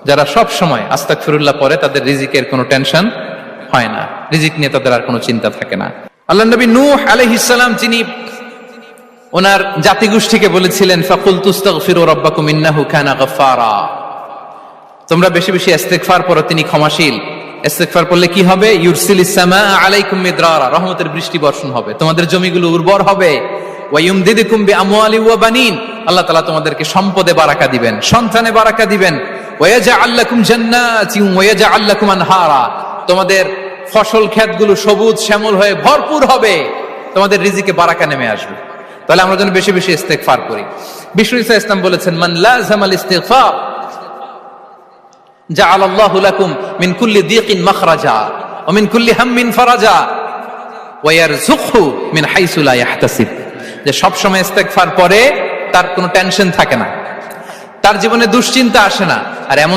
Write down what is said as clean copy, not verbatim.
যারা সব সময় আস্তাগফিরুল্লাহ পড়ে তাদের রিজিকের কোনো টেনশন হয় না, রিজিক নিয়ে তাদের আর কোনো চিন্তা থাকে না। আল্লাহ নবী নূহ আলাইহিস সালাম যিনি ওনার জাতিগোষ্ঠীকে বলেছিলেন ফাকুলতু আস্তাগফিরু রাব্বাকুম ইন্নাহু কানা গাফফারা, তোমরা বেশি বেশি ইস্তেগফার পড়ো, তিনি ক্ষমাশীল। ইস্তেগফার পড়লে কি হবে? ইউরসিলিস সামাআ আলাইকুম মিদরারা, রহমতের বৃষ্টি বর্ষণ হবে, তোমাদের জমিগুলো উর্বর হবে। ওয়া ইউমদিদুকুম বিআমওয়ালি ওয়া বানিন, আল্লাহ তাআলা তোমাদেরকে সম্পদে বারাকা দিবেন, সন্তানে বারাকা দিবেন। ওয়া ইয়াজআল লাকুম জান্নাতিন ওয়া ইয়াজআল লাকুম আনহারা, তোমাদের ফসল ক্ষেতগুলো সবুজ শ্যামল হয়ে ভরপুর হবে, তোমাদের রিজিকে বারাকা নেমে আসবে। তাহলে আমরা যেন বেশি বেশি ইস্তেগফার করি। বিষ্ণু ঈসা ইসলাম বলেছেন মান লাযামাল ইস্তিগফার জাআলাল্লাহু লাকুম মিন কুল্লি দিকিন মাখরাজা ওয়া মিন কুল্লি হাম্মিন ফারাজা ওয়া ইয়ারযুকহু মিন হাইসু লা ইয়াহতাসিব, যে সব সময় ইস্তেগফার পড়ে তার কোনো টেনশন থাকে না, তার জীবনে দুশ্চিন্তা আসে না। আর এমন